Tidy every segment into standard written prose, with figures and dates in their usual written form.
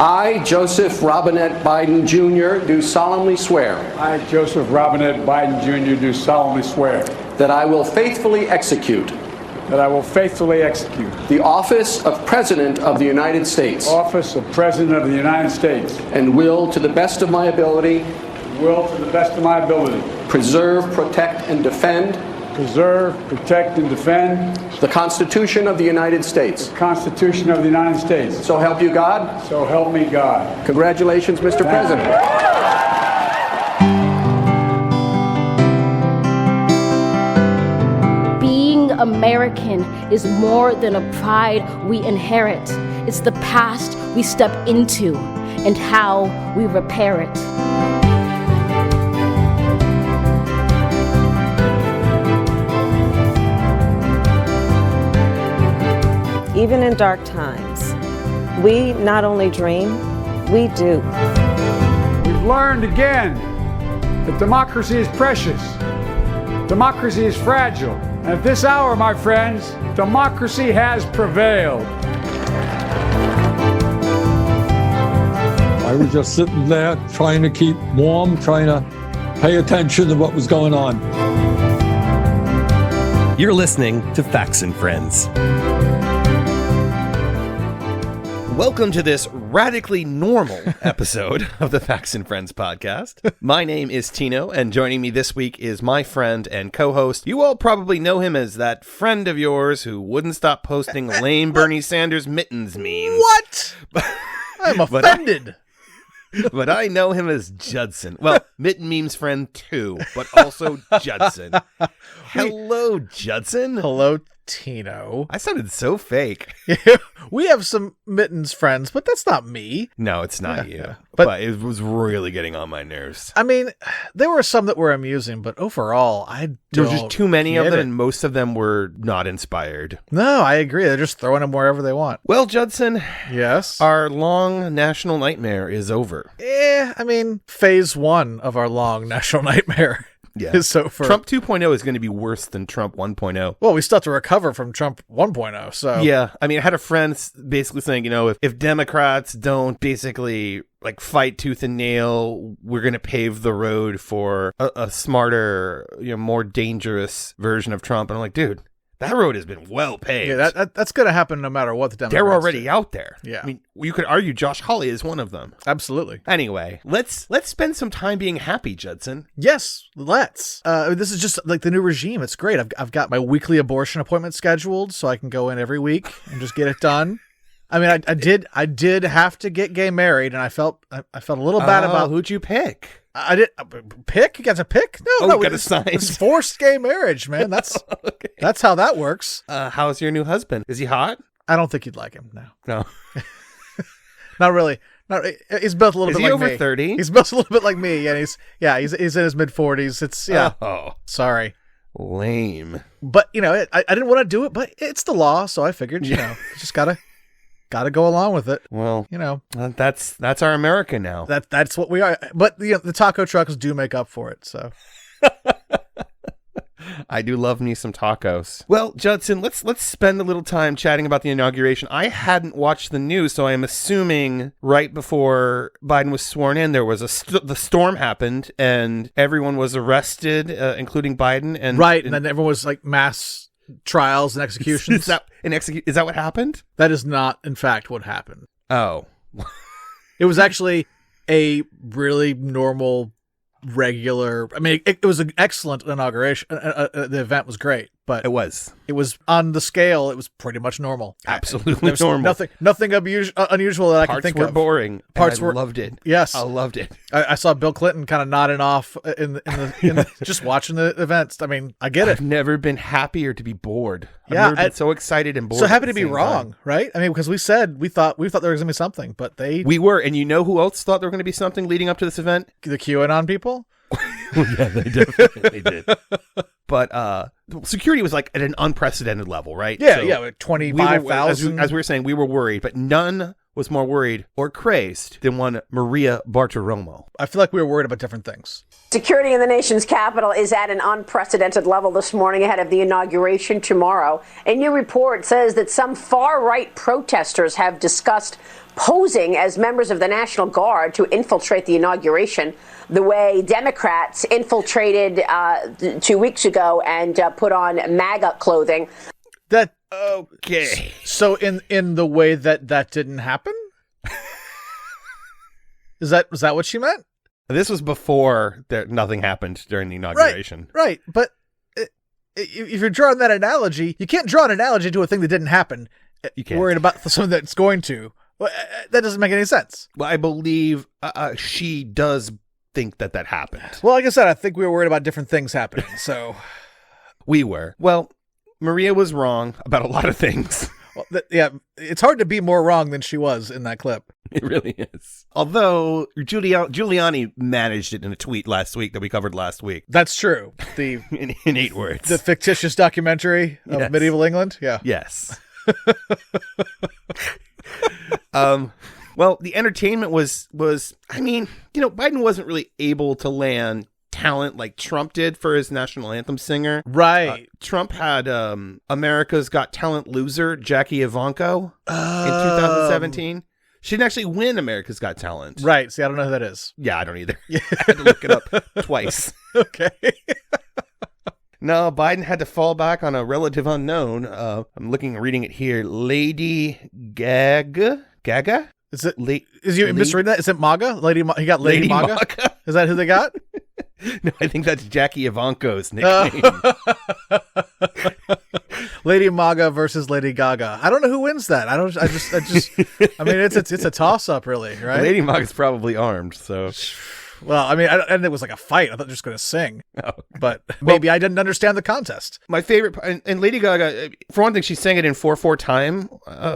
I, Joseph Robinette Biden Jr., do solemnly swear. I, Joseph Robinette Biden Jr., do solemnly swear. That I will faithfully execute. That I will faithfully execute. The office of President of the United States. Office of President of the United States. And will, to the best of my ability. Will, to the best of my ability. Preserve, protect, and defend. Preserve, protect, and defend. The Constitution of the United States. The Constitution of the United States. So help you God. So help me God. Congratulations, Mr. President. Being American is more than a pride we inherit. It's the past we step into and how we repair it. Even in dark times, we not only dream, we do. We've learned again that democracy is precious. Democracy is fragile. And at this hour, my friends, democracy has prevailed. I was just sitting there trying to keep warm, trying to pay attention to what was going on. You're listening to Facts and Friends. Welcome to this radically normal episode of the Facts and Friends podcast. My name is Tino, and joining me this week is my friend and co-host. You all probably know him as that friend of yours who wouldn't stop posting lame Bernie Sanders mittens memes. What? I'm offended. But I know him as Judson. Well, mitten memes friend too, but also Judson. Hello, Judson. Hello, Tino. I sounded so fake. We have some mittens friends, but that's not me. No, it's not you. Yeah. But it was really getting on my nerves. I mean, there were some that were amusing, but overall, there were just too many of them, it. and most of them were not inspired. No, I agree. They're just throwing them wherever they want. Well, Judson. Yes? Our long national nightmare is over. I mean, phase one of our long national nightmare. Yeah. Is over. Trump 2.0 is going to be worse than Trump 1.0. Well, we still have to recover from Trump 1.0, so. Yeah. I mean, I had a friend basically saying, if Democrats don't basically fight tooth and nail, we're going to pave the road for a smarter, more dangerous version of Trump. And I'm like, dude, that road has been well paved. Yeah, that's going to happen no matter what the Democrats They're already do. Out there. Yeah. I mean, you could argue Josh Hawley is one of them. Absolutely. Anyway, let's spend some time being happy, Judson. Yes, let's. This is just like the new regime. It's great. I've got my weekly abortion appointment scheduled, so I can go in every week and just get it done. I mean, I did have to get gay married, and I felt a little bad about. Who'd you pick? I did pick. You got to pick? No, you got to sign. It's forced gay marriage, man. That's okay. That's how that works. How's your new husband? Is he hot? I don't think you'd like him. No. Not really. He's built a little bit like me. Is he over 30? He's built a little bit like me, and he's in his mid 40s. It's Oh, sorry. Lame. But I didn't want to do it, but it's the law, so I figured just gotta go along with it. Well, that's our America now. That's what we are. But the taco trucks do make up for it. So I do love me some tacos. Well, Judson, let's spend a little time chatting about the inauguration. I hadn't watched the news, so I'm assuming right before Biden was sworn in, there was the storm happened and everyone was arrested, including Biden. And then everyone was like mass trials and executions. Is that what happened? That is not, in fact, what happened. Oh. It was actually a really normal, regular. I mean, it was an excellent inauguration. The event was great, but it was on the scale. It was pretty much normal. Absolutely normal. Nothing unusual that I can think of. Parts were boring. Parts were loved it. Yes, I loved it. I saw Bill Clinton kind of nodding off in the just watching the events. I mean, I get it. I've never been happier to be bored. I've never been so excited and bored. So happy to be wrong, right? I mean, because we thought there was going to be something, but we were, and you know who else thought there was going to be something leading up to this event? The QAnon people. Yeah, they definitely did. But security was at an unprecedented level, right? Yeah, 25,000. As we were saying, we were worried, but none was more worried or crazed than one Maria Bartiromo. I feel like we were worried about different things. Security in the nation's capital is at an unprecedented level this morning ahead of the inauguration tomorrow. A new report says that some far-right protesters have discussed posing as members of the National Guard to infiltrate the inauguration, the way Democrats infiltrated 2 weeks ago and put on MAGA clothing. That Okay. So in the way that didn't happen? Was that what she meant? This was before nothing happened during the inauguration. Right. But if you're drawing that analogy, you can't draw an analogy to a thing that didn't happen. You can't. Worried about something that's going to. Well, that doesn't make any sense. Well, I believe she does think that happened. Well, like I said, I think we were worried about different things happening. So We were. Well, Maria was wrong about a lot of things. well, yeah, it's hard to be more wrong than she was in that clip. It really is. Although Giuliani managed it in a tweet last week that we covered last week. That's true. The in 8 words. The fictitious documentary of Yes. medieval England. Yeah. Yes. Well, the entertainment was, I mean, Biden wasn't really able to land talent like Trump did for his national anthem singer. Right. Trump had America's Got Talent loser, Jackie Ivanko, in 2017. She didn't actually win America's Got Talent. Right. See, I don't know who that is. Yeah, I don't either. I had to look it up twice. Okay. No, Biden had to fall back on a relative unknown. I'm reading it here. Lady Gaga? Is it? La- Is you Lady- misreading that? Is it MAGA? He got Lady MAGA? Maga? Is that who they got? No, I think that's Jackie Ivanko's nickname. Lady MAGA versus Lady Gaga. I don't know who wins that. I mean, it's a toss up, really, right? Lady Maga's probably armed, so. Well, I mean, and it was like a fight. I thought they were just going to sing, Oh. but maybe I didn't understand the contest. My favorite, and Lady Gaga, for one thing, she sang it in 4/4 time,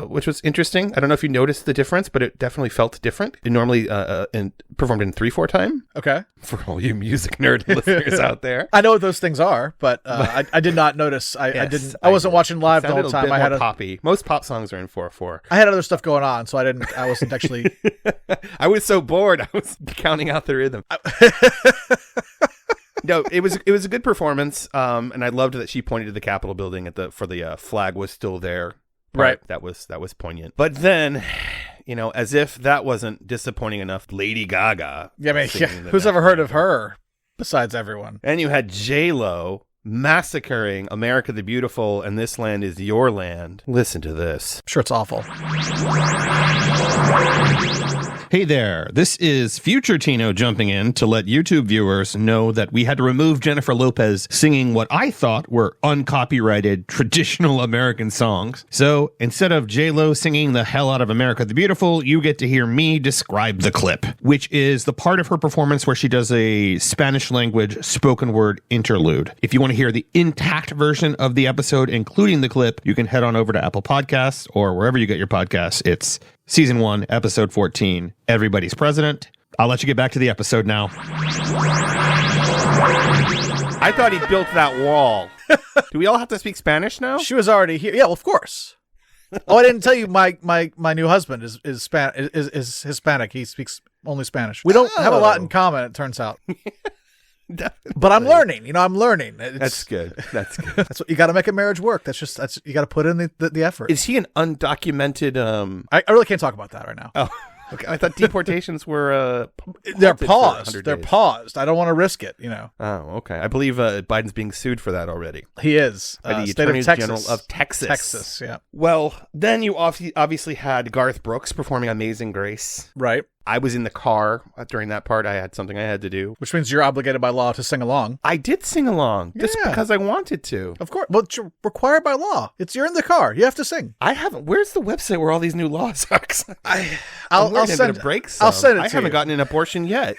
which was interesting. I don't know if you noticed the difference, but it definitely felt different. It normally performed in 3/4 time. Okay. For all you music nerd listeners out there. I know what those things are, but I did not notice. I wasn't watching live the whole time. I had poppy. Most pop songs are in 4/4. I had other stuff going on, so I wasn't actually. I was so bored. I was counting out the rhythm. No, it was a good performance, and I loved that she pointed to the Capitol building for the flag was still there. Right. That was poignant. But then, as if that wasn't disappointing enough, Lady Gaga. Yeah, I mean, singing the who's ever national heard of anthem. her besides everyone? And you had J-Lo massacring America the Beautiful, and this land is your land. Listen to this. I'm sure it's awful. Hey there, this is Future Tino jumping in to let YouTube viewers know that we had to remove Jennifer Lopez singing what I thought were uncopyrighted traditional American songs. So instead of J-Lo singing the hell out of America the Beautiful, you get to hear me describe the clip, which is the part of her performance where she does a Spanish language spoken word interlude. If you want to hear the intact version of the episode, including the clip, you can head on over to Apple Podcasts or wherever you get your podcasts. It's Season 1, Episode 14, Everybody's President. I'll let you get back to the episode now. I thought he built that wall. Do we all have to speak Spanish now? She was already here. Yeah, well, of course. Oh, I didn't tell you. My new husband is Hispanic. He speaks only Spanish. We don't have a lot in common. It turns out. But I'm learning. I'm learning. That's good. That's good. That's what you got to make a marriage work. That's you got to put in the effort. Is he an undocumented? I really can't talk about that right now. Oh, okay. I thought deportations were. They're halted for paused. 100 They're days. paused. I don't want to risk it. Oh, okay. I believe Biden's being sued for that already. He is By the state Attorney of Texas. General of Texas. Texas, yeah. Well, then you obviously had Garth Brooks performing Amazing Grace. Right. I was in the car during that part. I had something I had to do. Which means you're obligated by law to sing along. I did sing along just Yeah. because I wanted to. Of course. Well, it's required by law. You're in the car. You have to sing. I haven't. Where's the website where all these new laws are? 'Cause I'll send break. I'll send it I to haven't you. gotten an abortion yet.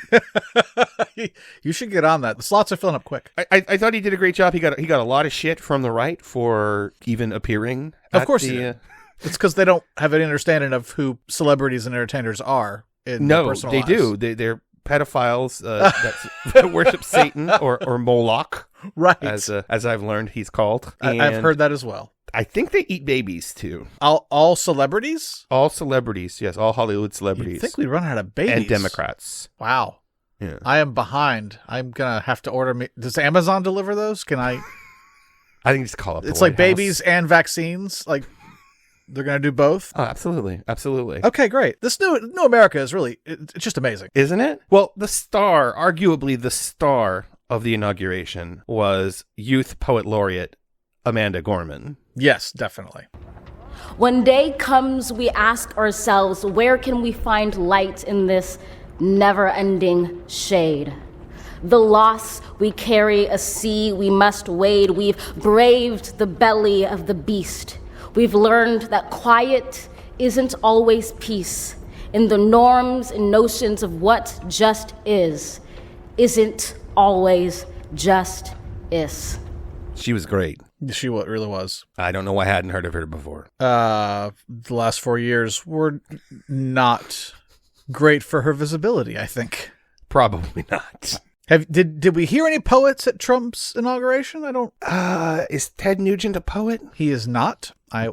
You should get on that. The slots are filling up quick. I thought he did a great job. He got a lot of shit from the right for even appearing. Of course he did. It's because they don't have any understanding of who celebrities and entertainers are in their No, personal they lives. do. They're pedophiles that worship Satan or Moloch, Right. as I've learned he's called. I've And heard that as well. I think they eat babies too. All celebrities? All celebrities, yes, all Hollywood celebrities. You'd think we'd run out of babies. And Democrats. Wow. Yeah. I am behind. I'm gonna have to order me. Does Amazon deliver those? Can I? I think just call up. It's the like White babies House. and vaccines. Like they're gonna do both. Oh, absolutely, absolutely. Okay, great. This new America is really it's just amazing, Isn't it? Well, arguably the star of the inauguration was youth poet laureate Amanda Gorman. Yes, definitely. When day comes, we ask ourselves, where can we find light in this never-ending shade? The loss we carry, a sea we must wade. We've braved the belly of the beast. We've learned that quiet isn't always peace. In the norms and notions of what just isn't always just is. She was great. She really was. I don't know why I hadn't heard of her before. The last 4 years were not great for her visibility, I think. Probably not. Did we hear any poets at Trump's inauguration? I don't. Is Ted Nugent a poet? He is not. I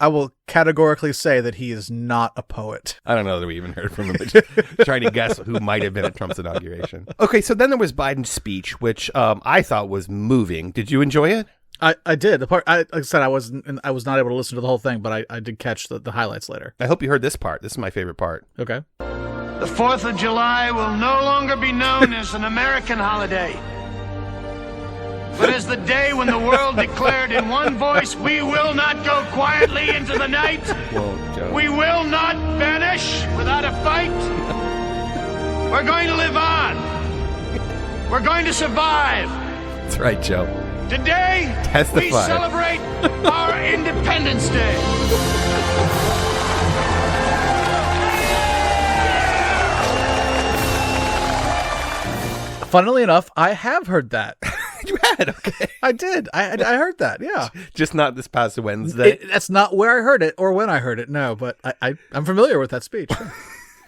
will categorically say that he is not a poet. I don't know that we even heard from him, but just trying to guess who might have been at Trump's inauguration. Okay, so then there was Biden's speech, which I thought was moving. Did you enjoy it? I did. The part like I said, I was not able to listen to the whole thing, but I did catch the highlights later. I hope you heard this part. This is my favorite part. Okay. The 4th of July will no longer be known as an American holiday, but as the day when the world declared in one voice, we will not go quietly into the night. Whoa, Joe. We will not vanish without a fight. We're going to live on. We're going to survive. That's right, Joe. Today, Testify. we celebrate our Independence Day. Funnily enough, I have heard that. You had, okay. I did. I heard that, yeah. Just not this past Wednesday. That's not where I heard it or when I heard it, no, but I'm familiar with that speech.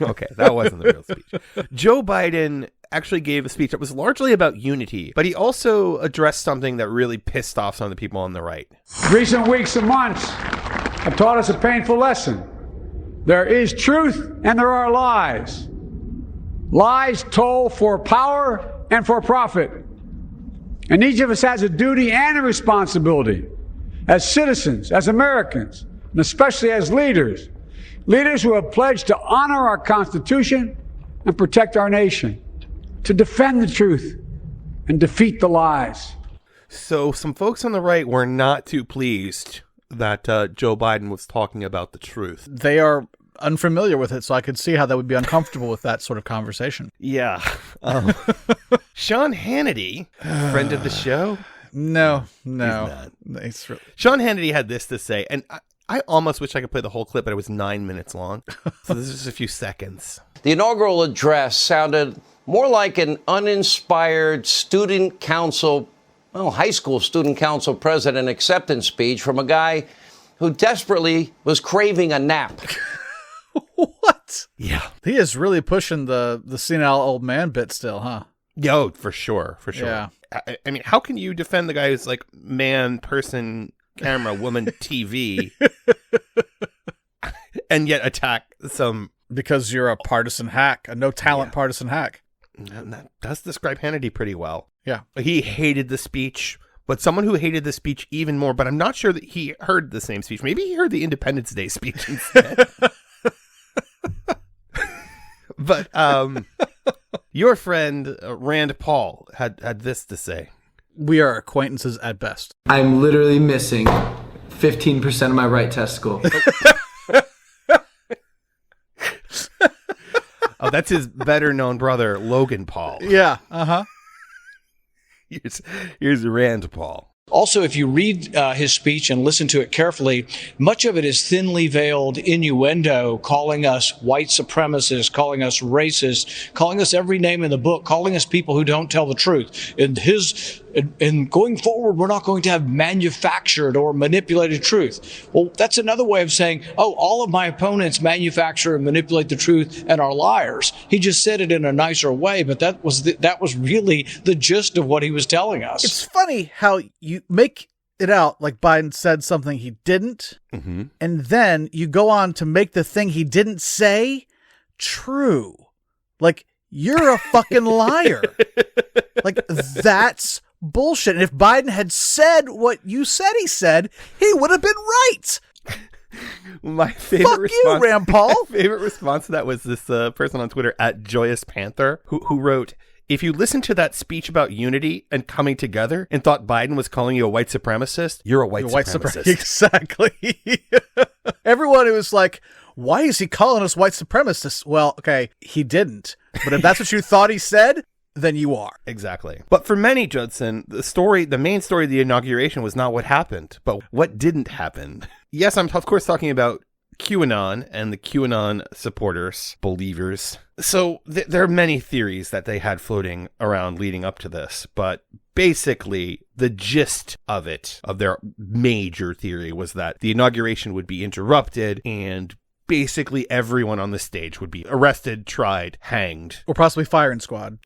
Okay, that wasn't the real speech. Joe Biden actually gave a speech that was largely about unity, but he also addressed something that really pissed off some of the people on the right. Recent weeks and months have taught us a painful lesson. There is truth and there are lies. Lies told for power and for profit. And each of us has a duty and a responsibility as citizens, as Americans, and especially as leaders. Leaders who have pledged to honor our Constitution and protect our nation, to defend the truth and defeat the lies. So some folks on the right were not too pleased that Joe Biden was talking about the truth. They are unfamiliar with it, so I could see how that would be uncomfortable with that sort of conversation. Yeah. Sean Hannity, friend of the show. No. He's not. It's really... Sean Hannity had this to say, and I almost wish I could play the whole clip, but it was 9 minutes long. So this is just a few seconds. The inaugural address sounded more like an uninspired student council, high school student council president acceptance speech from a guy who desperately was craving a nap. What? Yeah. He is really pushing the senile old man bit still, huh? Yo, for sure. Yeah. I mean, how can you defend the guy who's like man, person, camera, woman, TV, and yet attack some... Because you're a partisan hack, a no-talent partisan hack. And that does describe Hannity pretty well. Yeah. He hated the speech, but someone who hated the speech even more, but I'm not sure that he heard the same speech. Maybe he heard the Independence Day speech instead. But your friend Rand Paul had this to say. We are acquaintances at best. I'm literally missing 15% of my right testicle. Oh, that's his better known brother, Logan Paul. Yeah, uh-huh. Here's Rand Paul. Also, if you read his speech and listen to it carefully, much of it is thinly veiled innuendo, calling us white supremacists, calling us racist, calling us every name in the book, calling us people who don't tell the truth. And going forward, we're not going to have manufactured or manipulated truth. Well, that's another way of saying, all of my opponents manufacture and manipulate the truth and are liars. He just said it in a nicer way, but that was really the gist of what he was telling us. It's funny how you make it out like Biden said something he didn't, and then you go on to make the thing he didn't say true. Like, you're a fucking liar. Like, that's bullshit. And if Biden had said what you said he said, he would have been right. My favorite Fuck response, you, Rand Paul. My favorite response to that was this person on Twitter @JoyousPanther who wrote, "If you listened to that speech about unity and coming together and thought Biden was calling you a white supremacist, you're a white supremacist." Exactly. Everyone who was like, why is he calling us white supremacists? Well, okay, he didn't. But if that's what you thought he said, then you are. Exactly. But for many, Judson, the main story of the inauguration was not what happened, but what didn't happen. Yes, I'm of course talking about QAnon and the QAnon supporters, believers. So there are many theories that they had floating around leading up to this, but basically the gist of it, of their major theory, was that the inauguration would be interrupted and basically everyone on the stage would be arrested, tried, hanged. Or possibly firing squad.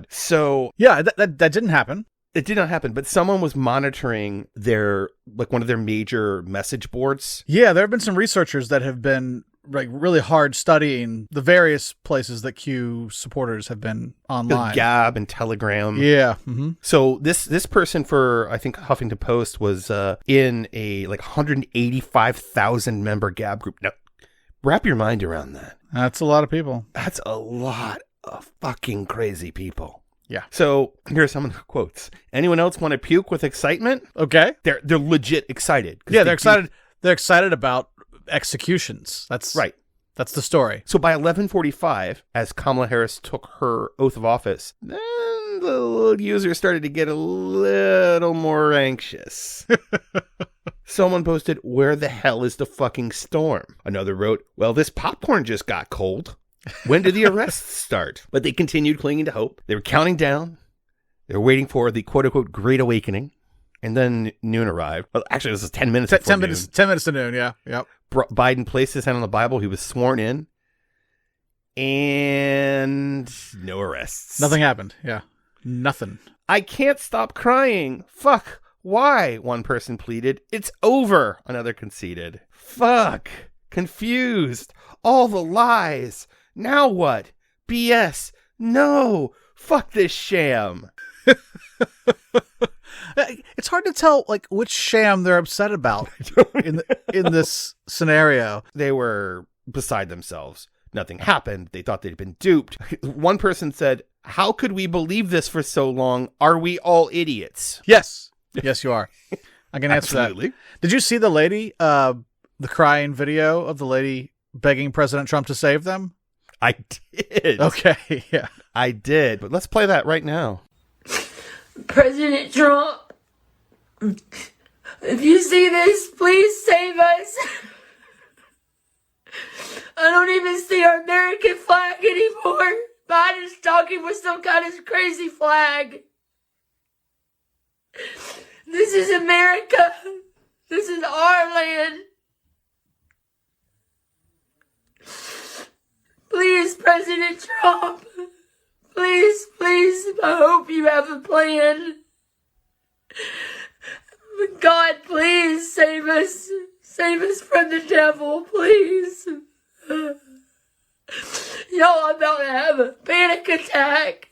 So yeah, that didn't happen. It did not happen, but someone was monitoring one of their major message boards. Yeah, there have been some researchers that have been like really hard studying the various places that Q supporters have been online. Gab and Telegram. Yeah. Mm-hmm. So this person for, I think, Huffington Post was in a 185,000 member Gab group. Now, wrap your mind around that. That's a lot of people. That's a lot of fucking crazy people. Yeah. So here are some of the quotes. Anyone else want to puke with excitement? Okay. They're legit excited. Yeah, they're excited. They're excited about executions. That's right. That's the story. So by 11:45, as Kamala Harris took her oath of office, then the little user started to get a little more anxious. Someone posted, "Where the hell is the fucking storm?" Another wrote, "Well, this popcorn just got cold. When did the arrests start?" But they continued clinging to hope. They were counting down. They were waiting for the quote-unquote Great Awakening. And then noon arrived. Well, actually, this was 10 minutes before 10 minutes, 10 minutes to noon, yeah. Yep. Biden placed his hand on the Bible. He was sworn in. And no arrests. Nothing happened. Yeah. Nothing. "I can't stop crying. Fuck. Why?" one person pleaded. "It's over," another conceded. "Fuck. Confused. All the lies. Now what? BS. No. Fuck this sham." It's hard to tell which sham they're upset about in this scenario. They were beside themselves. Nothing happened. They thought they'd been duped. One person said, "How could we believe this for so long? Are we all idiots?" Yes. Yes, you are. I can answer Absolutely. that. Did you see the lady, the crying video of the lady begging President Trump to save them? I did. Okay, yeah. I did. But let's play that right now. "President Trump, if you see this, please save us. I don't even see our American flag anymore. Biden's talking with some kind of crazy flag. This is America. This is our land. Please, President Trump. Please, please, I hope you have a plan. God, please save us. Save us from the devil, please. Y'all, I'm about to have a panic attack.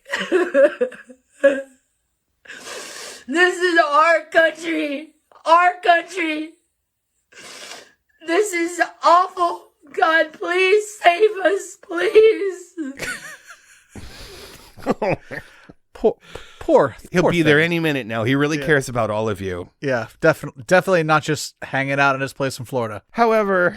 This is our country. Our country. This is awful. God, please save us, please. Poor. He'll be there any minute now. He really cares about all of you. Yeah, definitely not just hanging out in his place in Florida. However,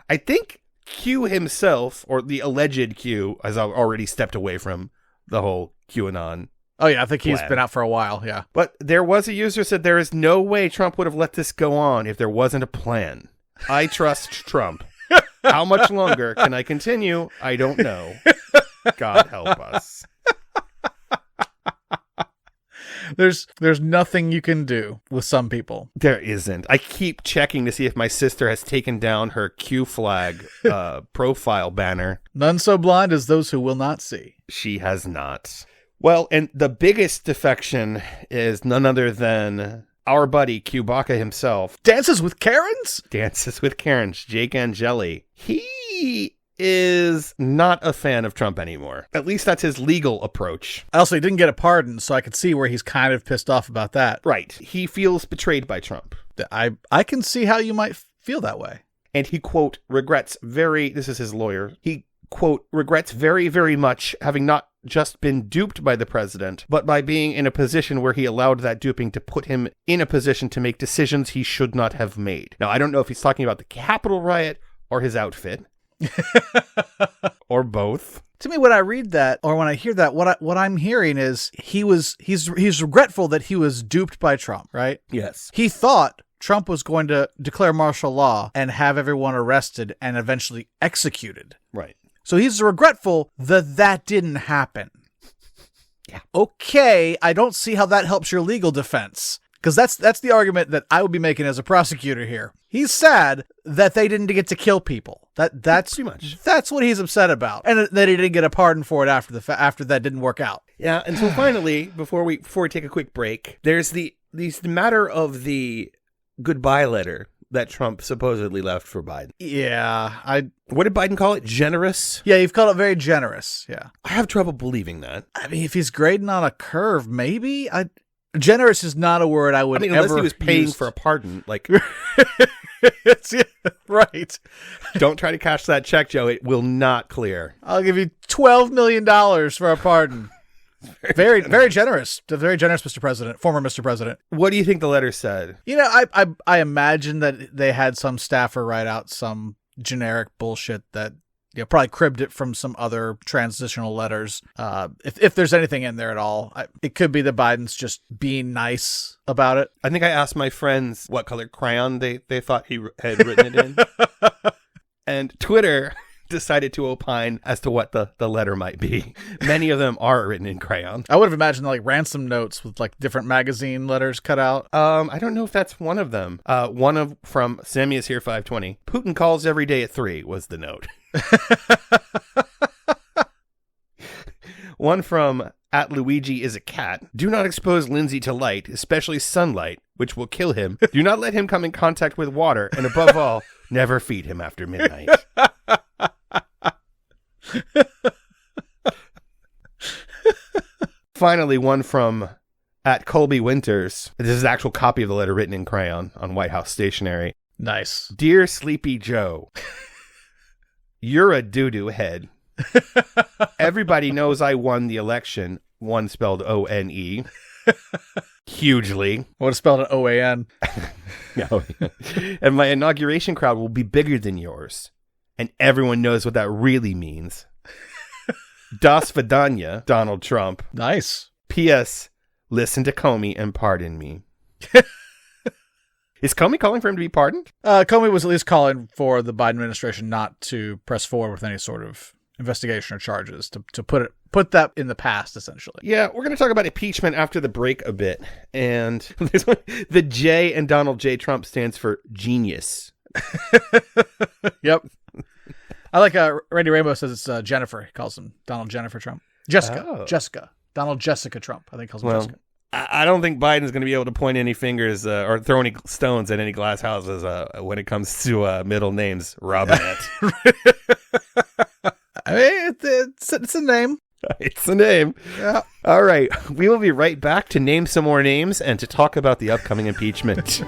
I think Q himself, or the alleged Q, has already stepped away from the whole QAnon. Oh yeah, I think he's plan. been out for a while, yeah. But there was a user who said there is no way Trump would have let this go on if there wasn't a plan. I trust Trump. How much longer can I continue? I don't know. God help us. There's nothing you can do with some people. There isn't. I keep checking to see if my sister has taken down her Q flag profile banner. None so blind as those who will not see. She has not. Well, and the biggest defection is none other than our buddy Q-Baca himself. Dances with Karens? Dances with Karens, Jake Angeli. He is not a fan of Trump anymore. At least that's his legal approach. Also, he didn't get a pardon, so I could see where he's kind of pissed off about that. Right. He feels betrayed by Trump. I can see how you might feel that way. And he, quote, this is his lawyer, he, quote, regrets very, very much having not just been duped by the president, but by being in a position where he allowed that duping to put him in a position to make decisions he should not have made. Now, I don't know if he's talking about the Capitol riot or his outfit. Or both. To me, when I read that or when I hear that, what I'm hearing is he's regretful that he was duped by Trump, right? Yes. He thought Trump was going to declare martial law and have everyone arrested and eventually executed. Right. So he's regretful that didn't happen. Yeah. Okay, I don't see how that helps your legal defense. Because that's the argument that I would be making as a prosecutor here. He's sad that they didn't get to kill people. That's pretty much. That's what he's upset about, and that he didn't get a pardon for it after that didn't work out. Yeah, and so finally, before we take a quick break, there's the matter of the goodbye letter that Trump supposedly left for Biden. Yeah, what did Biden call it? Generous? Yeah, you've called it very generous. Yeah, I have trouble believing that. I mean, if he's grading on a curve, maybe generous is not a word I would unless ever he was paying use for a pardon, like. Right. Don't try to cash that check, Joe. It will not clear. I'll give you $12 million for a pardon. Very, very generous. Very generous, Mr. President, former Mr. President. What do you think the letter said? You know, I imagine that they had some staffer write out some generic bullshit that probably cribbed it from some other transitional letters. If there's anything in there at all, it could be that Biden's just being nice about it. I think I asked my friends what color crayon they thought he had written it in. And Twitter decided to opine as to what the letter might be. Many of them are written in crayon. I would have imagined like ransom notes with like different magazine letters cut out. I don't know if that's one of them. From Sammy is here 520. Putin calls every day at 3 was the note. One from @Luigi is a cat. Do not expose Lindsay to light, especially sunlight, which will kill him. Do not let him come in contact with water, and above all, never feed him after midnight. Finally, one from @Colby Winters. This is an actual copy of the letter written in crayon on White House stationery. Nice. Dear Sleepy Joe, you're a doo-doo head. Everybody knows I won the election. One spelled O-N-E. Hugely. What is spelled O-A-N? No. And my inauguration crowd will be bigger than yours. And everyone knows what that really means. Das Vidanya, Donald Trump. Nice. P.S. Listen to Comey and pardon me. Is Comey calling for him to be pardoned? Comey was at least calling for the Biden administration not to press forward with any sort of investigation or charges, to put that in the past, essentially. Yeah, we're going to talk about impeachment after the break a bit. And the J in Donald J. Trump stands for genius. Yep. I like Randy Rainbow says it's Jennifer. He calls him Donald Jennifer Trump. Jessica. Donald Jessica Trump. I think he calls him Jessica. I don't think Biden's going to be able to point any fingers or throw any stones at any glass houses when it comes to middle names. Robinette. I mean, it's a name. It's a name. Yeah. All right. We will be right back to name some more names and to talk about the upcoming impeachment.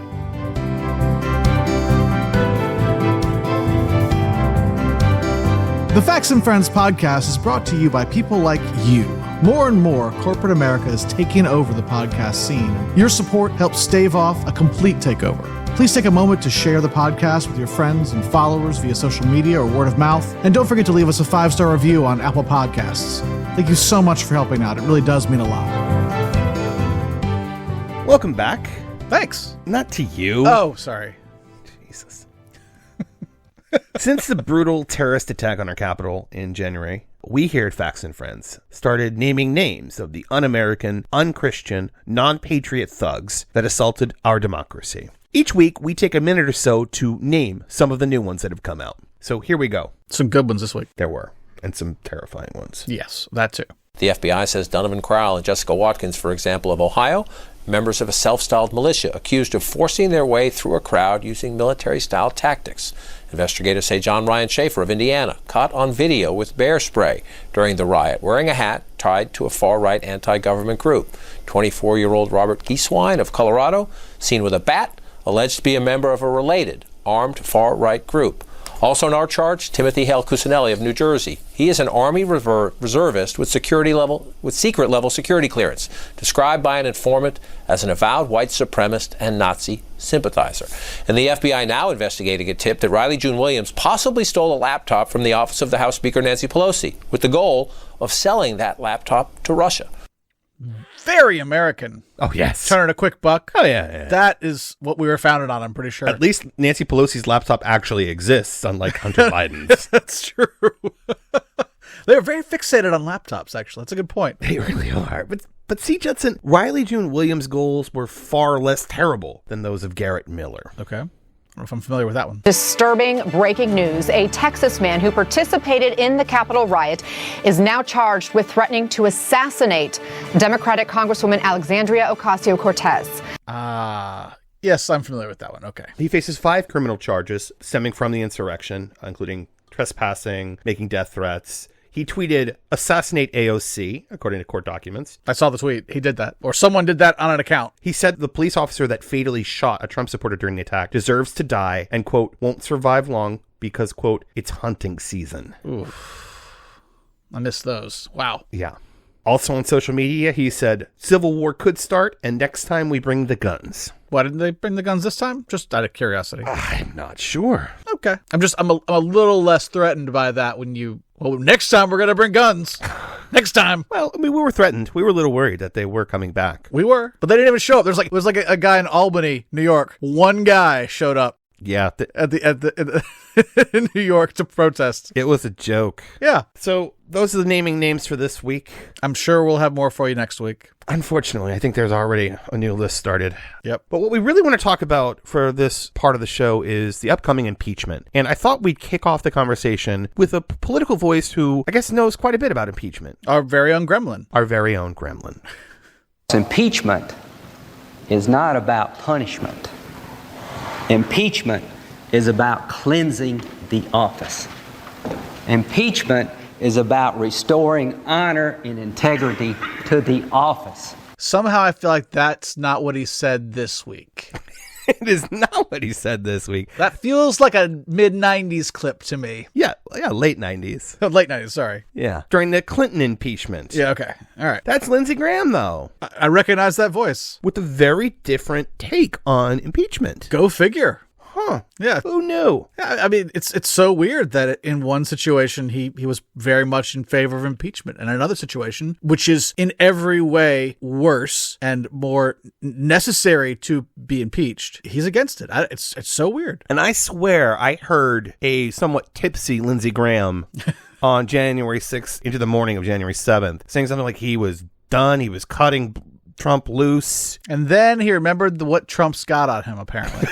The Facts and Friends podcast is brought to you by people like you. More and more, corporate America is taking over the podcast scene. Your support helps stave off a complete takeover. Please take a moment to share the podcast with your friends and followers via social media or word of mouth. And don't forget to leave us a 5-star review on Apple Podcasts. Thank you so much for helping out. It really does mean a lot. Welcome back. Thanks. Not to you. Oh, sorry. Jesus. Since the brutal terrorist attack on our Capitol in January, we here at Facts and Friends started naming names of the un-American, un-Christian, non-patriot thugs that assaulted our democracy. Each week, we take a minute or so to name some of the new ones that have come out. So here we go. Some good ones this week. There were. and some terrifying ones. Yes, that too. The FBI says Donovan Crowell and Jessica Watkins, for example, of Ohio, members of a self-styled militia accused of forcing their way through a crowd using military-style tactics. Investigators say John Ryan Schaefer of Indiana, caught on video with bear spray during the riot, wearing a hat tied to a far-right anti-government group. 24-year-old Robert Gieswein of Colorado, seen with a bat, alleged to be a member of a related armed far-right group. Also not charged, Timothy Hale Cusinelli of New Jersey. He is an Army reservist with secret level security clearance, described by an informant as an avowed white supremacist and Nazi sympathizer. And the FBI now investigating a tip that Riley June Williams possibly stole a laptop from the office of the House Speaker Nancy Pelosi, with the goal of selling that laptop to Russia. Very American. Oh, yes. Turning a quick buck. Oh, yeah. That is what we were founded on, I'm pretty sure. At least Nancy Pelosi's laptop actually exists, unlike Hunter Biden's. That's true. They're very fixated on laptops, actually. That's a good point. They really are. But see, Judson, Riley June Williams' goals were far less terrible than those of Garrett Miller. Okay. I don't know if I'm familiar with that one. Disturbing breaking news. A Texas man who participated in the Capitol riot is now charged with threatening to assassinate Democratic Congresswoman Alexandria Ocasio-Cortez. Yes, I'm familiar with that one. Okay. He faces 5 criminal charges stemming from the insurrection, including trespassing, making death threats. He tweeted, "Assassinate AOC," according to court documents. I saw the tweet. He did that. Or someone did that on an account. He said the police officer that fatally shot a Trump supporter during the attack deserves to die and, quote, won't survive long because, quote, it's hunting season. Oof. I missed those. Wow. Yeah. Also on social media, he said, Civil War could start, and next time we bring the guns. Why didn't they bring the guns this time? Just out of curiosity. I'm not sure. Okay. I'm a little less threatened by that when next time we're going to bring guns. Next time. Well, I mean, we were threatened. We were a little worried that they were coming back. We were. But they didn't even show up. There was like a guy in Albany, New York. One guy showed up. Yeah. In New York to protest. It was a joke. Yeah. So those are the naming names for this week. I'm sure we'll have more for you next week. Unfortunately, I think there's already a new list started. Yep. But what we really want to talk about for this part of the show is the upcoming impeachment. And I thought we'd kick off the conversation with a political voice who I guess knows quite a bit about impeachment. Our very own gremlin. Our very own gremlin. Impeachment is not about punishment. Impeachment is about cleansing the office. Impeachment is about restoring honor and integrity to the office. Somehow I feel like that's not what he said this week. It is not what he said this week. That feels like a mid-90s clip to me. Yeah, late 90s. Late 90s, sorry. Yeah, during the Clinton impeachment. Yeah, okay. All right. That's Lindsey Graham, though. I recognize that voice. With a very different take on impeachment. Go figure. Huh. Yeah. Who knew? I mean, it's so weird that in one situation he was very much in favor of impeachment, and in another situation, which is in every way worse and more necessary to be impeached, he's against it. It's so weird. And I swear I heard a somewhat tipsy Lindsey Graham on January 6th into the morning of January 7th saying something like he was done, he was cutting Trump loose. And then he remembered what Trump's got on him, apparently.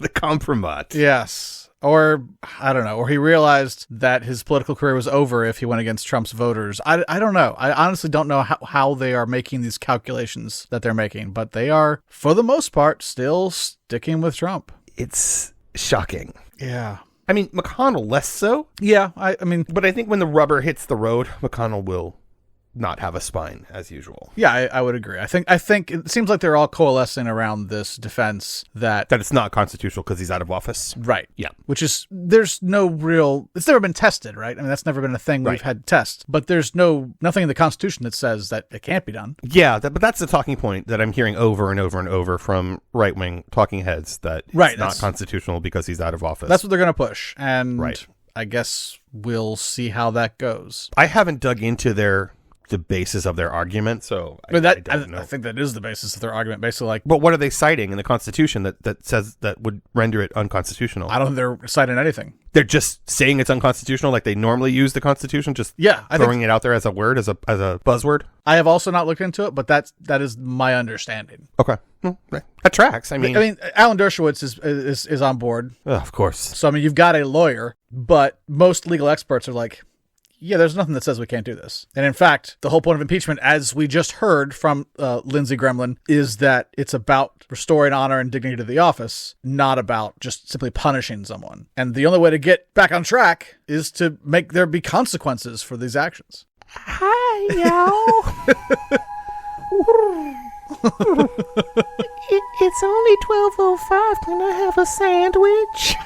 The compromat. Yes. Or, I don't know, or he realized that his political career was over if he went against Trump's voters. I don't know. I honestly don't know how they are making these calculations that they're making, but they are, for the most part, still sticking with Trump. It's shocking. Yeah. I mean, McConnell less so. Yeah, I mean... But I think when the rubber hits the road, McConnell will not have a spine as usual. Yeah, I would agree. I think it seems like they're all coalescing around this defense that it's not constitutional because he's out of office. Right. Yeah. Which is, there's no real, it's never been tested, right? I mean, that's never been a thing we've had to test. But there's nothing in the Constitution that says that it can't be done. Yeah, but that's the talking point that I'm hearing over and over and over from right-wing talking heads, that it's not constitutional because he's out of office. That's what they're going to push. And I guess we'll see how that goes. I haven't dug into the basis of their argument, so I think that is the basis of their argument, basically. Like, but what are they citing in the Constitution that says that would render it unconstitutional? I don't think they're citing anything. They're just saying it's unconstitutional, like they normally use the Constitution, just throwing it out there as a word, as a buzzword. I have also not looked into it, but that is my understanding. Okay. That tracks. I mean, Alan Dershowitz is on board. Of course. So, I mean, you've got a lawyer, but most legal experts are like, yeah, there's nothing that says we can't do this. And in fact, the whole point of impeachment, as we just heard from Lindsey Gremlin, is that it's about restoring honor and dignity to the office, not about just simply punishing someone. And the only way to get back on track is to make there be consequences for these actions. Hi, y'all. It's only 12:05. Can I have a sandwich?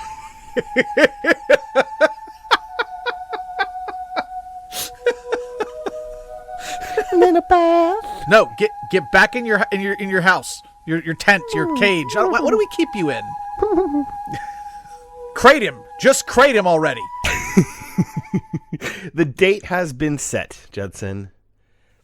And then a bath. No, get back in your house, your tent, your cage. What do we keep you in? Crate him. Just crate him already. The date has been set, Judson.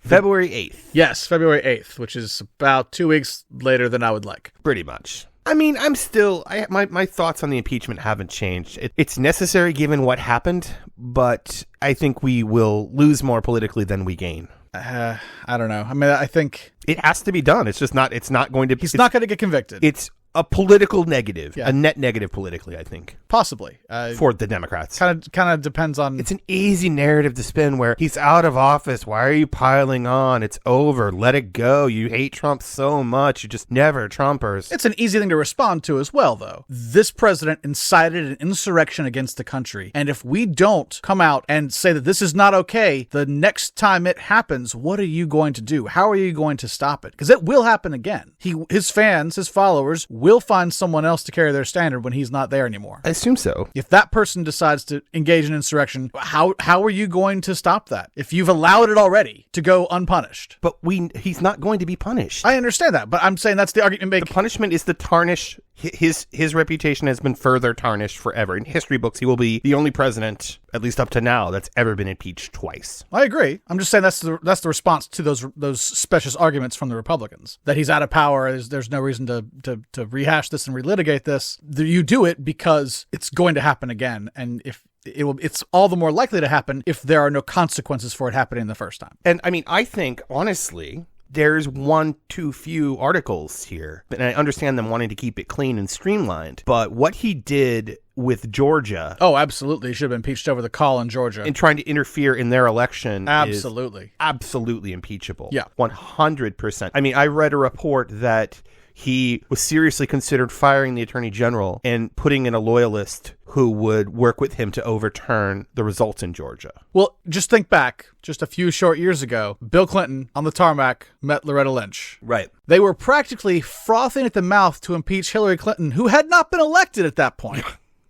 February 8th. Yes, February 8th, which is about 2 weeks later than I would like. Pretty much. I mean, I'm still... my thoughts on the impeachment haven't changed. It's necessary given what happened, but I think we will lose more politically than we gain. I don't know. I mean, I think... It has to be done. It's just not... It's not going to... He's not going to get convicted. It's a political negative. Yeah. A net negative politically, I think. Possibly. For the Democrats. Kind of depends on... It's an easy narrative to spin where he's out of office. Why are you piling on? It's over. Let it go. You hate Trump so much. You just never Trumpers. It's an easy thing to respond to as well, though. This president incited an insurrection against the country. And if we don't come out and say that this is not okay, the next time it happens, what are you going to do? How are you going to stop it? Because it will happen again. His fans, his followers, will find someone else to carry their standard when he's not there anymore. I assume so. If that person decides to engage in insurrection, how are you going to stop that? If you've allowed it already to go unpunished. But he's not going to be punished. I understand that, but I'm saying that's the argument you make. The punishment is the tarnish. His reputation has been further tarnished forever. In history books, he will be the only president, at least up to now, that's ever been impeached twice. I agree. I'm just saying that's the response to those specious arguments from the Republicans. That he's out of power, there's no reason to rehash this and relitigate this. You do it because it's going to happen again, and it's all the more likely to happen if there are no consequences for it happening the first time. And I mean, I think, honestly, there's one too few articles here, and I understand them wanting to keep it clean and streamlined, but what he did with Georgia... Oh, absolutely. He should have been impeached over the call in Georgia. And trying to interfere in their election absolutely. Is absolutely impeachable. Yeah. 100%. I mean, I read a report that he was seriously considered firing the attorney general and putting in a loyalist who would work with him to overturn the results in Georgia. Well, just think back, just a few short years ago, Bill Clinton on the tarmac met Loretta Lynch. Right. They were practically frothing at the mouth to impeach Hillary Clinton, who had not been elected at that point.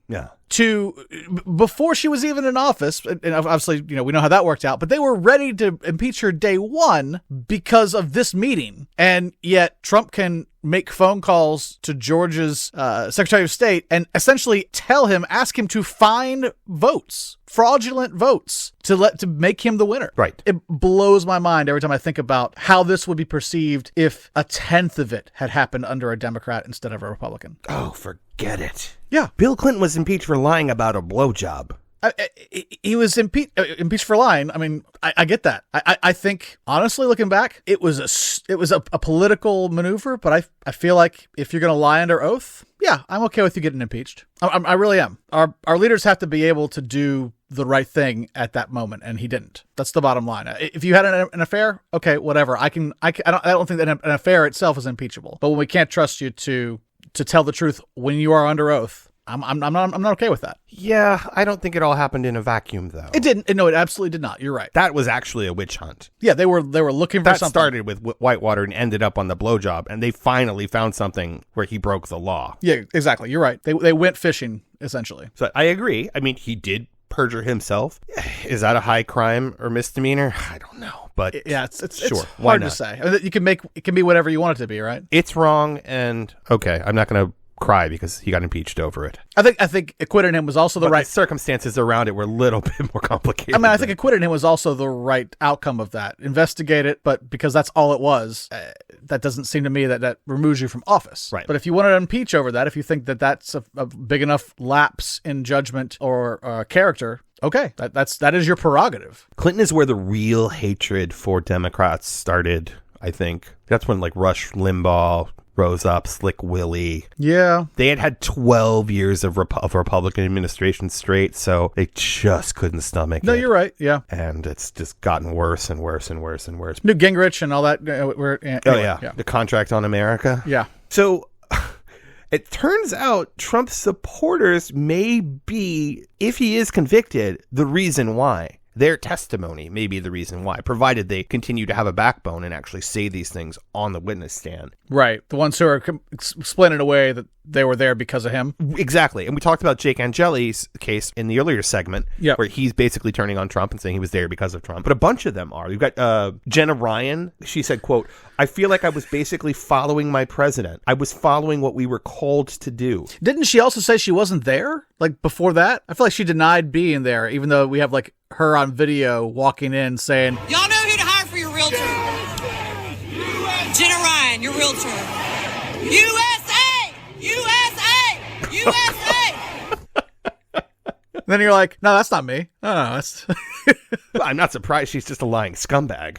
Yeah. Before she was even in office, and obviously, we know how that worked out, but they were ready to impeach her day one because of this meeting. And yet Trump can make phone calls to Georgia's Secretary of State and essentially ask him to find votes, fraudulent votes, to make him the winner. Right. It blows my mind every time I think about how this would be perceived if a tenth of it had happened under a Democrat instead of a Republican. Oh, forget it. Yeah. Bill Clinton was impeached for lying about a blowjob. He was impeached for lying. I mean, I get that. I think, honestly, looking back, it was a political maneuver, but I feel like if you're going to lie under oath, yeah, I'm okay with you getting impeached. I really am. Our leaders have to be able to do the right thing at that moment, and he didn't. That's the bottom line. If you had an affair, okay, whatever. I don't think that an affair itself is impeachable. But when we can't trust you to tell the truth when you are under oath, I'm not okay with that. Yeah, I don't think it all happened in a vacuum, though. It didn't. No, it absolutely did not. You're right. That was actually a witch hunt. Yeah, they were looking for something. That started with Whitewater and ended up on the blowjob, and they finally found something where he broke the law. Yeah, exactly. You're right. They went fishing, essentially. So I agree. I mean, he did perjure himself. Is that a high crime or misdemeanor? I don't know. But yeah, it's sure. Hard to say. I mean, it can be whatever you want it to be, right? It's wrong, and okay, I'm not going to cry because he got impeached over it. I think acquitting him was also the right... The circumstances around it were a little bit more complicated. I mean, I think acquitting him was also the right outcome of that. Investigate it, but because that's all it was, that doesn't seem to me that removes you from office. Right. But if you want to impeach over that, if you think that that's a big enough lapse in judgment or character Okay, that is your prerogative. Clinton is where the real hatred for Democrats started, I think. That's when, like, Rush Limbaugh rose up, Slick Willie. Yeah. They had 12 years of Republican administration straight, so they just couldn't stomach it. No, you're right. Yeah. And it's just gotten worse and worse and worse and worse. Newt Gingrich and all that. Anyway, yeah. The contract on America. Yeah. So it turns out Trump's supporters may be, if he is convicted, the reason why. Their testimony may be the reason why, provided they continue to have a backbone and actually say these things on the witness stand. Right. The ones who are explaining away that they were there because of him. Exactly. And we talked about Jake Angeli's case in the earlier segment, where he's basically turning on Trump and saying he was there because of Trump. But a bunch of them are. You've got Jenna Ryan. She said, quote, "I feel like I was basically following my president. I was following what we were called to do." Didn't she also say she wasn't there? Like before that? I feel like she denied being there, even though we have like her on video walking in saying, "Y'all know who to hire for your realtor. Jenna Ryan, your realtor. USA! USA! USA!" Then you're like, no, that's not me. No, that's... I'm not surprised. She's just a lying scumbag.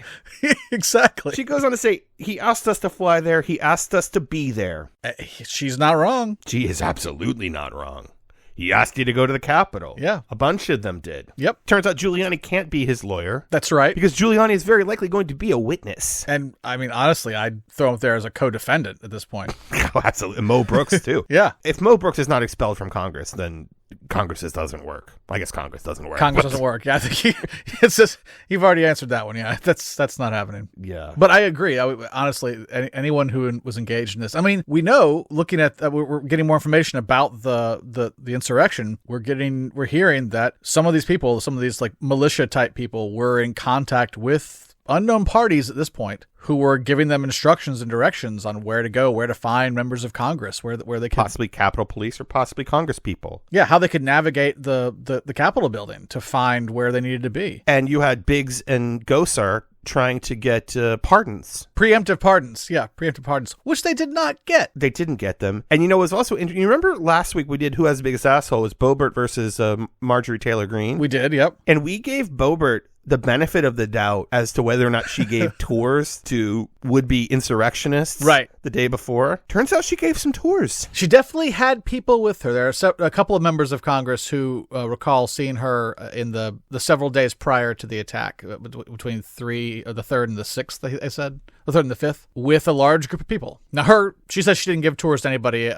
Exactly. She goes on to say, he asked us to fly there. He asked us to be there. She's not wrong. She is absolutely not wrong. He asked you to go to the Capitol. Yeah. A bunch of them did. Yep. Turns out Giuliani can't be his lawyer. That's right. Because Giuliani is very likely going to be a witness. And, I mean, honestly, I'd throw him up there as a co-defendant at this point. Oh, absolutely. Mo Brooks, too. Yeah. If Mo Brooks is not expelled from Congress, then Congress just doesn't work. I guess Congress doesn't work. Congress doesn't work. Yeah, I think it's just, you've already answered that one. Yeah, that's not happening. Yeah. But I agree. Honestly, anyone who was engaged in this, I mean, we know, looking at, we're getting more information about the insurrection. We're hearing that some of these people, some of these like militia type people were in contact with unknown parties at this point who were giving them instructions and directions on where to go, where to find members of Congress, where they could... Possibly Capitol Police or possibly Congress people. Yeah, how they could navigate the Capitol building to find where they needed to be. And you had Biggs and Gosar trying to get pardons. Preemptive pardons. Yeah, preemptive pardons, which they did not get. They didn't get them. And, it was also interesting. You remember last week we did Who Has the Biggest Asshole? It was Boebert versus Marjorie Taylor Greene. We did, yep. And we gave Boebert the benefit of the doubt as to whether or not she gave tours to would-be insurrectionists the day before. Turns out she gave some tours. She definitely had people with her. There are a couple of members of Congress who recall seeing her in the several days prior to the attack, between the 3rd and the 6th, they said, the 3rd and the 5th, with a large group of people. Now, she says she didn't give tours to anybody.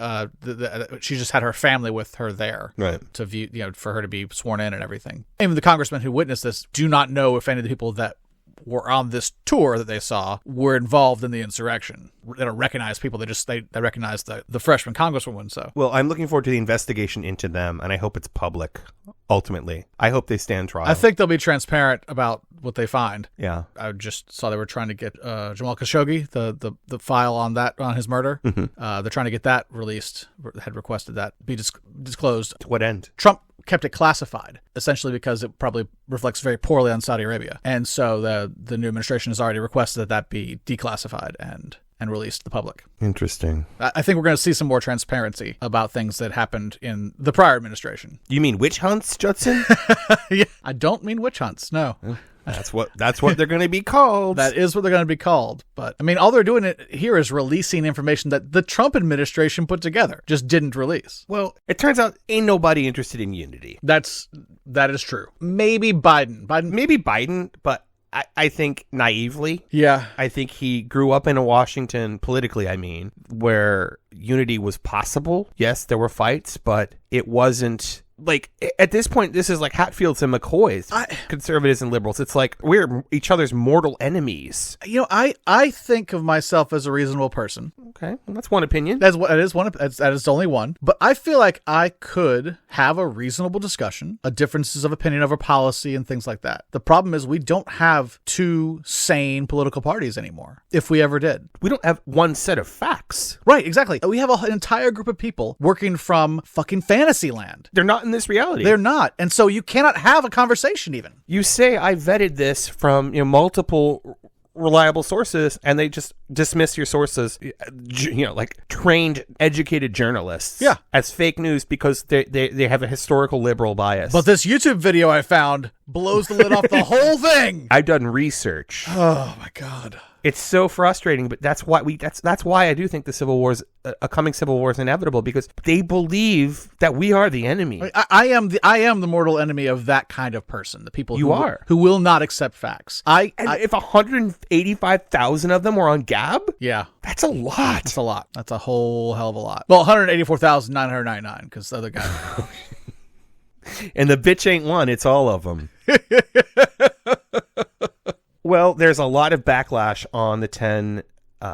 She just had her family with her there to view, for her to be sworn in and everything. Even the congressmen who witnessed this do not know if any of the people that were on this tour that they saw were involved in the insurrection. They don't recognize people. They recognize the freshman congresswoman. So, well, I'm looking forward to the investigation into them, and I hope it's public. Ultimately, I hope they stand trial. I think they'll be transparent about what they find. Yeah, I just saw they were trying to get Jamal Khashoggi, the file on his murder. Mm-hmm. They're trying to get that released. Had requested that be disclosed. To what end? Trump kept it classified, essentially because it probably reflects very poorly on Saudi Arabia, and so the new administration has already requested that be declassified and released to the public. Interesting. I think we're going to see some more transparency about things that happened in the prior administration. You mean witch hunts, Judson? Yeah, I don't mean witch hunts. No. That's what they're going to be called. That is what they're going to be called. But I mean, all they're doing here is releasing information that the Trump administration put together, just didn't release. Well, it turns out ain't nobody interested in unity. That is true. Maybe Biden. Maybe Biden, but I think naively. Yeah. I think he grew up in a Washington, politically, I mean, where unity was possible. Yes, there were fights, but it wasn't... Like, at this point, this is like Hatfield's and McCoy's, conservatives and liberals. It's like we're each other's mortal enemies. I think of myself as a reasonable person. Okay, well, that's one opinion. That is only one. But I feel like I could have a reasonable discussion, differences of opinion over policy and things like that. The problem is we don't have two sane political parties anymore, if we ever did. We don't have one set of facts. Right, exactly. We have an entire group of people working from fucking fantasy land. They're not in this reality. They're not. And so you cannot have a conversation even. You say I vetted this from multiple reliable sources, and they just dismiss your sources, like trained, educated journalists, as fake news because they have a historical liberal bias. But this YouTube video I found blows the lid off the whole thing. I've done research. Oh my God. It's so frustrating, but that's why that's why I do think the Civil War is a coming Civil War is inevitable, because they believe that we are the enemy. I am the mortal enemy of that kind of person. The people who will not accept facts. If 185,000 of them were on Gab, that's a lot. That's a lot. That's a whole hell of a lot. Well, 184,999 because the other guy. And the bitch ain't one; it's all of them. Well, there's a lot of backlash on the 10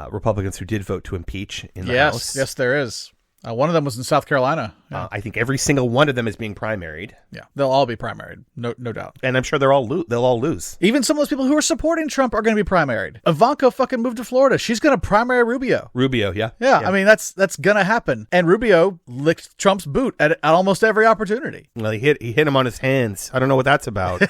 Republicans who did vote to impeach in the House. Yes, there is. One of them was in South Carolina. I think every single one of them is being primaried. Yeah, they'll all be primaried, no doubt. And I'm sure they'll all lose. Even some of those people who are supporting Trump are going to be primaried. Ivanka fucking moved to Florida. She's going to primary Rubio. Yeah. I mean, that's going to happen. And Rubio licked Trump's boot at almost every opportunity. Well, he hit him on his hands. I don't know what that's about.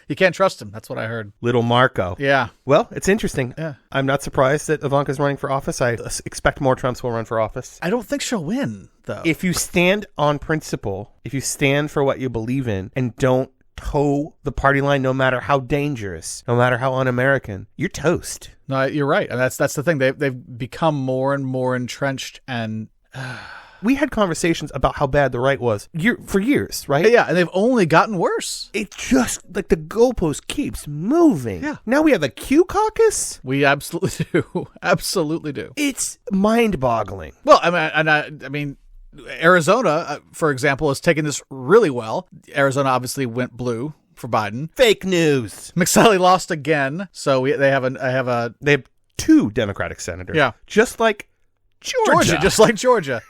You can't trust him. That's what I heard. Little Marco. Yeah. Well, it's interesting. Yeah. I'm not surprised that Ivanka's running for office. I expect more Trumps will run for office. I don't think she'll win, though. If you stand on principle, if you stand for what you believe in and don't toe the party line, no matter how dangerous, no matter how un-American, you're toast. No, you're right. And that's the thing. They've become more and more entrenched and... We had conversations about how bad the right was for years, right? Yeah, and they've only gotten worse. It just, like, the goalpost keeps moving. Yeah. Now we have a Q caucus? We absolutely do. Absolutely do. It's mind-boggling. Well, I mean, Arizona, for example, has taken this really well. Arizona obviously went blue for Biden. Fake news. McSally lost again, so they have 2 Democratic senators. Yeah. Just like Georgia. Just like Georgia.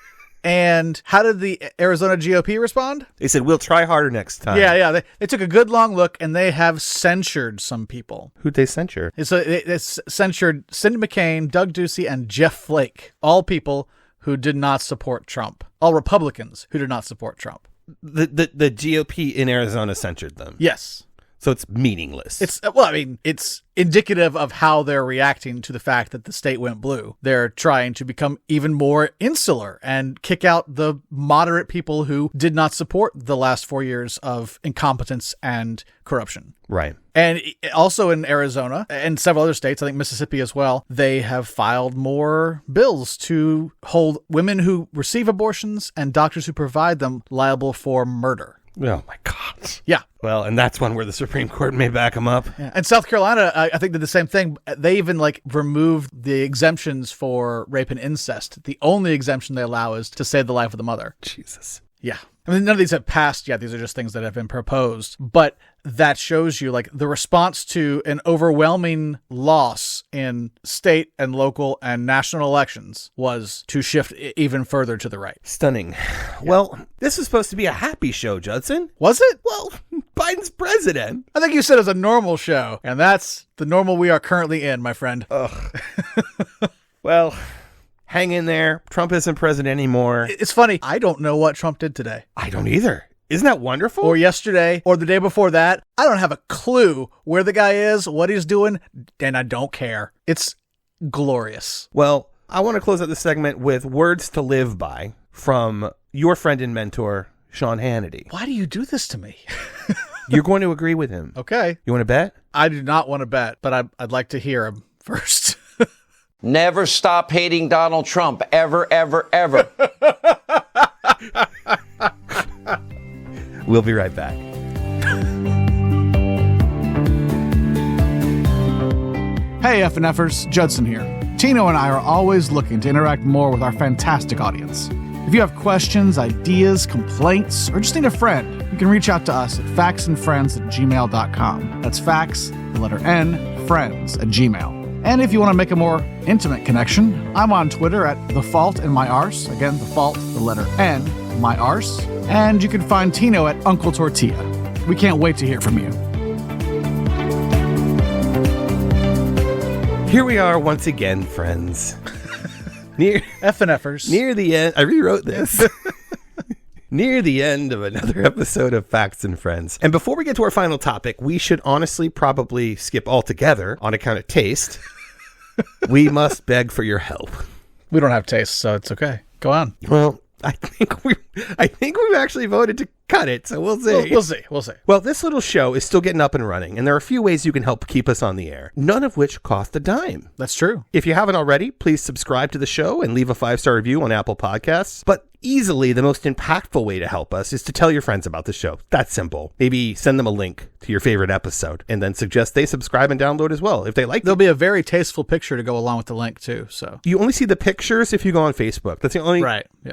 And how did the Arizona GOP respond? They said, we'll try harder next time. Yeah. They took a good long look, and they have censured some people. Who'd they censure? So they censured Cindy McCain, Doug Ducey, and Jeff Flake. All people who did not support Trump. All Republicans who did not support Trump. The GOP in Arizona censured them. Yes. So it's meaningless. It's indicative of how they're reacting to the fact that the state went blue. They're trying to become even more insular and kick out the moderate people who did not support the last 4 years of incompetence and corruption. Right. And also in Arizona and several other states, I think Mississippi as well, they have filed more bills to hold women who receive abortions and doctors who provide them liable for murder. Oh, my God. Yeah. Well, and that's one where the Supreme Court may back them up. Yeah. And South Carolina, I think, did the same thing. They even removed the exemptions for rape and incest. The only exemption they allow is to save the life of the mother. Jesus. Yeah. I mean, none of these have passed yet. These are just things that have been proposed. But that shows you the response to an overwhelming loss in state and local and national elections was to shift even further to the right. Stunning. Yeah. Well, this is supposed to be a happy show, Judson. Was it? Well, Biden's president. I think you said it was a normal show, and that's the normal we are currently in, my friend. Ugh. Well, hang in there. Trump isn't president anymore. It's funny. I don't know what Trump did today. I don't either. Isn't that wonderful? Or yesterday, or the day before that. I don't have a clue where the guy is, what he's doing, and I don't care. It's glorious. Well, I want to close out this segment with words to live by from your friend and mentor, Sean Hannity. Why do you do this to me? You're going to agree with him. Okay. You want to bet? I do not want to bet, but I'd like to hear him first. Never stop hating Donald Trump. Ever, ever, ever. We'll be right back. Hey FNFers, Judson here. Tino and I are always looking to interact more with our fantastic audience. If you have questions, ideas, complaints, or just need a friend, you can reach out to us at factsandfriends@gmail.com. That's facts, the letter N, friends@gmail. And if you want to make a more intimate connection, I'm on Twitter at thefaultinmyarse. Again, the fault, the letter N, my arse. And you can find Tino at Uncle Tortilla. We can't wait to hear from you. Here we are once again, friends. Near FNFers. Near the end. I rewrote this. Near the end of another episode of Facts and Friends. And before we get to our final topic, we should honestly probably skip altogether on account of taste. We must beg for your help. We don't have taste, so it's okay. Go on. Well, I think we've actually voted to cut it, so we'll see. We'll see. Well, this little show is still getting up and running, and there are a few ways you can help keep us on the air, none of which cost a dime. That's true. If you haven't already, please subscribe to the show and leave a 5-star review on Apple Podcasts. But easily the most impactful way to help us is to tell your friends about the show. That's simple. Maybe send them a link to your favorite episode and then suggest they subscribe and download as well if they like. There'll be a very tasteful picture to go along with the link too. So you only see the pictures if you go on Facebook. That's the only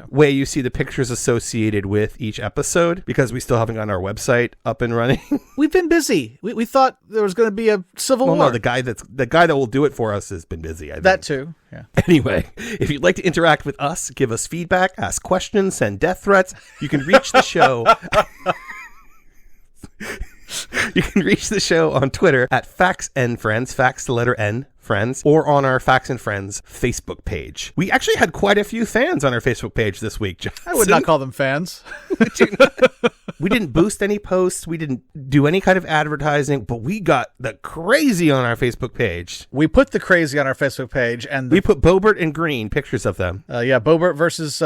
way you see the pictures associated with each episode, because we still haven't gotten our website up and running. We've been busy. We thought there was going to be a civil war. No, the guy that will do it for us has been busy. I think. That too. Yeah. Anyway, if you'd like to interact with us, give us feedback, ask questions, send death threats, you can reach the show. You can reach the show on Twitter at Facts and Friends, Facts the letter N, Friends, or on our Facts and Friends Facebook page. We actually had quite a few fans on our Facebook page this week, Johnson. I would not call them fans. We didn't boost any posts. We didn't do any kind of advertising, but we got the crazy on our Facebook page. We put the crazy on our Facebook page, and we put Boebert and Green, pictures of them. Boebert versus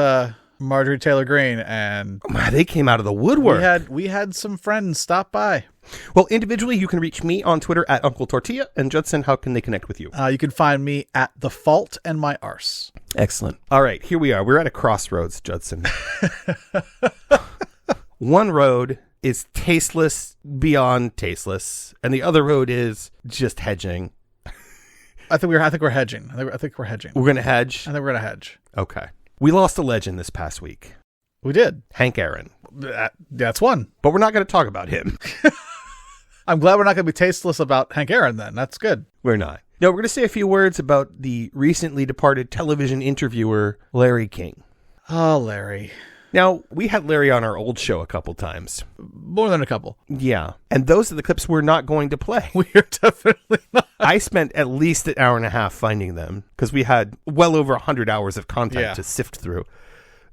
Marjorie Taylor Greene, and they came out of the woodwork. We had some friends stop by. Well, individually, you can reach me on Twitter at Uncle Tortilla. And Judson, how can they connect with you? You can find me at The Fault and My Arse. Excellent. All right, here we are. We're at a crossroads, Judson. One road is tasteless beyond tasteless, and the other road is just hedging. I think we're hedging. I think we're hedging. We're going to hedge? I think we're going to hedge. Okay. We lost a legend this past week. We did. Hank Aaron. That's one. But we're not going to talk about him. I'm glad we're not going to be tasteless about Hank Aaron then. That's good. We're not. No, we're going to say a few words about the recently departed television interviewer, Larry King. Oh, Larry. Now, we had Larry on our old show a couple times. More than a couple. Yeah. And those are the clips we're not going to play. We're definitely not. I spent at least an hour and a half finding them because we had well over 100 hours of content to sift through.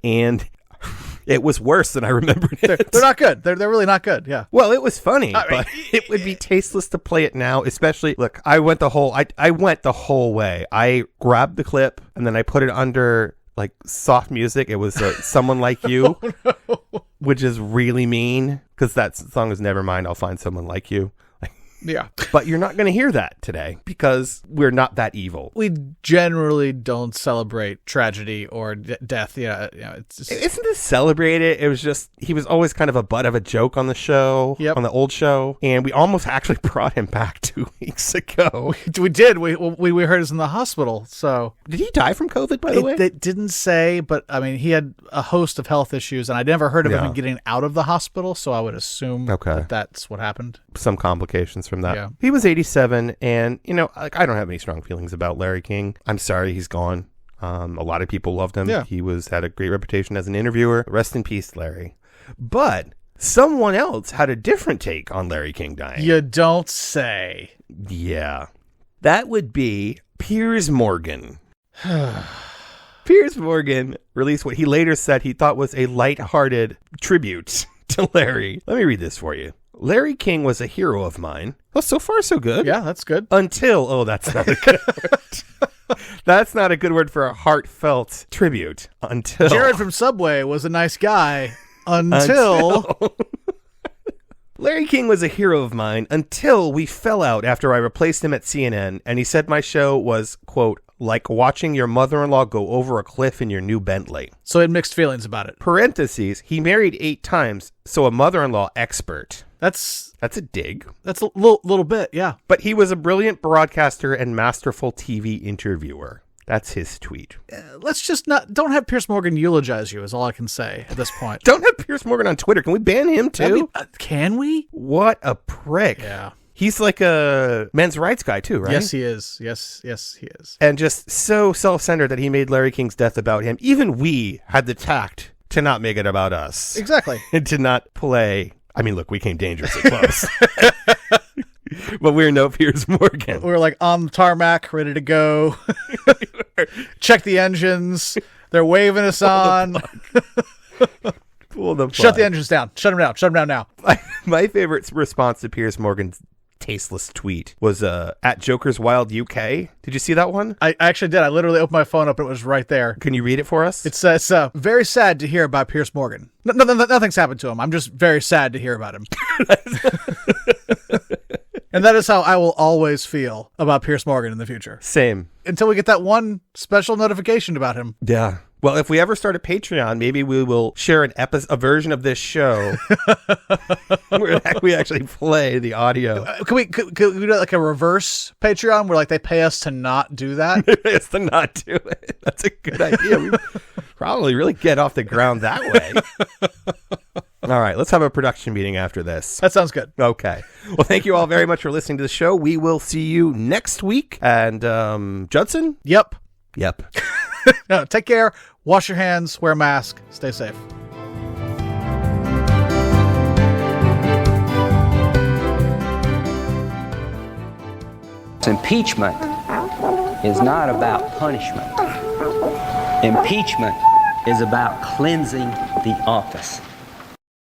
And it was worse than I remembered it. They're not good. They're really not good. Yeah. Well, it was funny, but it would be tasteless to play it now, especially, look, I went the whole way. I grabbed the clip and then I put it under like soft music. It was Someone Like You, which is really mean because that song is Nevermind, I'll Find Someone Like You. Yeah. But you're not going to hear that today because we're not that evil. We generally don't celebrate tragedy or death. It's just... It isn't to celebrate it. It was just, he was always kind of a butt of a joke on the show, on the old show. And we almost actually brought him back 2 weeks ago. We did. We heard he was in the hospital. So did he die from COVID, by the way? They didn't say, but I mean, he had a host of health issues and I never heard of him getting out of the hospital. So I would assume that that's what happened. Some complications from that. Yeah. He was 87, and I don't have any strong feelings about Larry King. I'm sorry he's gone. A lot of people loved him. Yeah. He had a great reputation as an interviewer. Rest in peace, Larry. But someone else had a different take on Larry King dying. You don't say. Yeah. That would be Piers Morgan. Piers Morgan released what he later said he thought was a lighthearted tribute to Larry. Let me read this for you. Larry King was a hero of mine. Well, so far, so good. Yeah, that's good. Until, that's not a good word. That's not a good word for a heartfelt tribute. Until. Jared from Subway was a nice guy. Until. Larry King was a hero of mine until we fell out after I replaced him at CNN, and he said my show was, quote, like watching your mother-in-law go over a cliff in your new Bentley. So he had mixed feelings about it. Parentheses, he married 8 times, so a mother-in-law expert. That's a dig. That's a little bit, yeah. But he was a brilliant broadcaster and masterful TV interviewer. That's his tweet. Let's just don't have Piers Morgan eulogize you is all I can say at this point. Don't have Piers Morgan on Twitter. Can we ban him too? Can we? What a prick. Yeah. He's like a men's rights guy too, right? Yes, he is. Yes, he is. And just so self-centered that he made Larry King's death about him. Even we had the tact to not make it about us. Exactly. And to not play. I mean, look, we came dangerously close. But we're no Piers Morgan. We're like on the tarmac, ready to go. Check the engines. They're waving us on. Shut the engines down. Shut them down. Shut them down now. My favorite response to Piers Morgan's tasteless tweet was at Joker's Wild UK. Did you see that one? I actually did. I literally opened my phone up and it was right there. Can you read it for us? It's very sad to hear about Piers Morgan. Nothing's happened to him. I'm just very sad to hear about him. And that is how I will always feel about Piers Morgan in the future. Same. Until we get that one special notification about him. Yeah. Well, if we ever start a Patreon, maybe we will share a version of this show where we actually play the audio. Can we do like a reverse Patreon where like they pay us to not do that? They pay us to not do it. That's a good idea. We probably really get off the ground that way. All right, let's have a production meeting after this. That sounds good. Okay. Well, thank you all very much for listening to the show. We will see you next week. And Judson? Yep. No, take care. Wash your hands. Wear a mask. Stay safe. Impeachment is not about punishment. Impeachment is about cleansing the office.